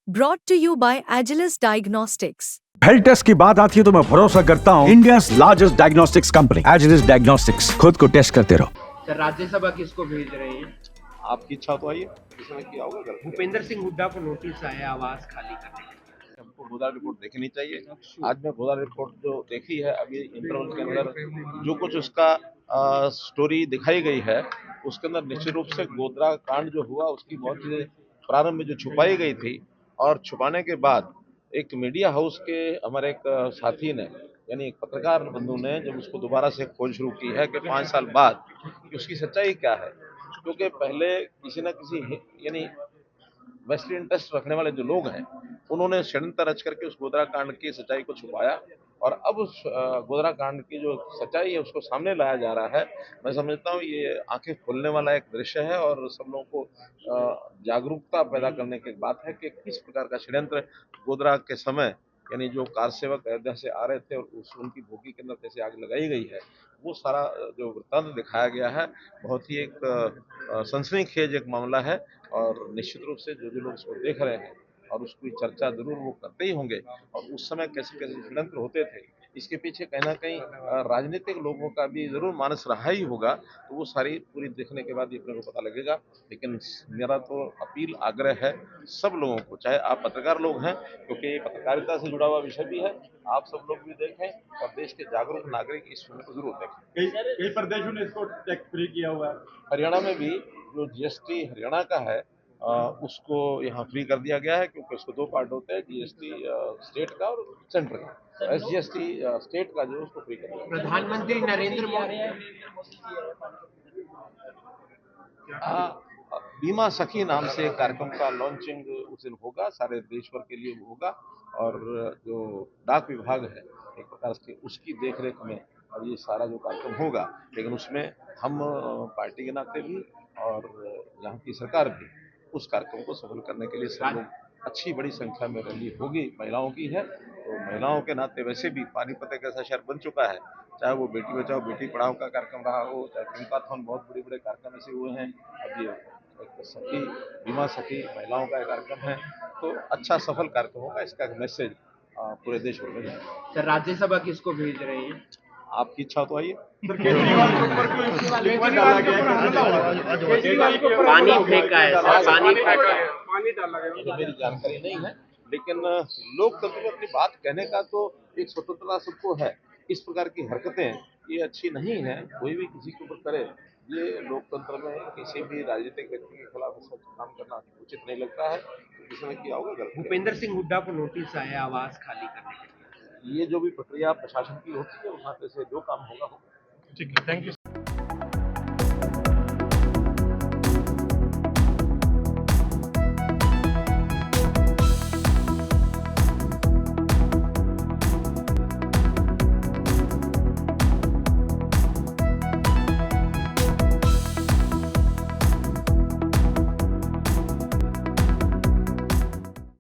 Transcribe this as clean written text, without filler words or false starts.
Brought to you by Agilus Diagnostics. Health test की बात आती है तो मैं भरोसा करता हूँ India largest diagnostics company Agilus diagnostics. खुद को टेस्ट करते रहो। सर राज्यसभा किसको भेज रहे हैं? आपकी इच्छा तो आइए, इसमें क्या होगा गलत। भूपेंद्र सिंह हुड्डा को नोटिस आया आवास खाली करने के लिए। हमको गोदा रिपोर्ट देखनी चाहिए। आज मैं गोदा रिपोर्ट जो देखी है अभी इंटरवल के अंदर जो कुछ उसका स्टोरी दिखाई गई है उसके अंदर निश्चित रूप से गोधरा कांड जो हुआ उसकी बहुत चीजें प्रारंभ में जो छुपाई गई थी और छुपाने के बाद एक मीडिया हाउस के हमारे एक साथी ने यानी एक पत्रकार बंधु ने जब उसको दोबारा से खोज शुरू की है कि 5 साल बाद कि उसकी सच्चाई क्या है, क्योंकि पहले किसी न किसी यानी वेस्टर्न इंटरेस्ट रखने वाले जो लोग हैं उन्होंने षड्यंत्र रच करके उस गोधरा कांड की सच्चाई को छुपाया और अब उस गोधरा कांड की जो सच्चाई है उसको सामने लाया जा रहा है। मैं समझता हूँ ये आंखें खोलने वाला एक दृश्य है और सब लोगों को जागरूकता पैदा करने की बात है कि किस प्रकार का षड्यंत्र गोधरा के समय यानी जो कार सेवक अयोध्या से आ रहे थे और उनकी बोगी के अंदर कैसे आग लगाई गई है वो सारा जो वृत्तांत दिखाया गया है बहुत ही एक सनसनीखेज एक मामला है और निश्चित रूप से जो लोग इसको देख रहे हैं और उसकी चर्चा जरूर वो करते ही होंगे और उस समय कैसे कैसे षड्यंत्र होते थे इसके पीछे कहीं ना कहीं राजनीतिक लोगों का भी जरूर मानस रहा ही होगा, तो वो सारी पूरी देखने के बाद ये अपने को पता लगेगा। लेकिन मेरा तो अपील आग्रह है सब लोगों को, चाहे आप पत्रकार लोग हैं क्योंकि पत्रकारिता से जुड़ा हुआ विषय भी है, आप सब लोग भी देखें और देश के जागरूक नागरिक इस फिल्म को जरूर देखें। कई प्रदेशों ने इसको टैक्स फ्री किया हुआ है। हरियाणा में भी जो जीएसटी हरियाणा का है उसको यहाँ फ्री कर दिया गया है क्योंकि उसको दो पार्ट होते हैं, जीएसटी स्टेट का और सेंटर का। एसजीएसटी स्टेट का जो उसको फ्री कर दिया गया। प्रधानमंत्री नरेंद्र मोदी बीमा सखी नाम से एक कार्यक्रम का लॉन्चिंग उस दिन होगा, सारे देश भर के लिए होगा और जो डाक विभाग है एक प्रकार से उसकी देखरेख में अब ये सारा जो कार्यक्रम होगा, लेकिन उसमें हम पार्टी के नाते भी और यहाँ की सरकार भी उस कार्यक्रम को सफल करने के लिए सब लोग अच्छी बड़ी संख्या में रैली होगी। महिलाओं की है तो महिलाओं के नाते वैसे भी पानीपत एक ऐसा शहर बन चुका है, चाहे वो बेटी बचाओ बेटी पढ़ाओ का कार्यक्रम रहा हो, चाहे पिंकाथन बहुत बड़े बड़े कार्यक्रम ऐसे हुए हैं, अब ये एक सखी बीमा सखी महिलाओं का एक कार्यक्रम है, तो अच्छा सफल कार्यक्रम होगा। इसका मैसेज पूरे देश भर में जाएगा। सर राज्यसभा किसको भेज रहे हैं? आपकी इच्छा तो आइए। केजरीवाल के ऊपर पानी फेंका है सर, पानी फेंका है। ये मेरी जानकारी नहीं है, लेकिन लोकतंत्र में अपनी बात कहने का तो एक स्वतंत्रता सबको है। इस प्रकार की हरकतें ये अच्छी नहीं है, कोई भी किसी के ऊपर करे, ये लोकतंत्र में किसी भी राजनीतिक व्यक्ति के खिलाफ ऐसा काम करना उचित नहीं लगता है। तो किसी ने किया होगा गलत। भूपेंद्र सिंह हुड्डा को नोटिस आया आवास खाली करने के लिए। ये जो भी प्रक्रिया प्रशासन की होती है उस नाते से जो काम होगा। ठीक है, थैंक यू।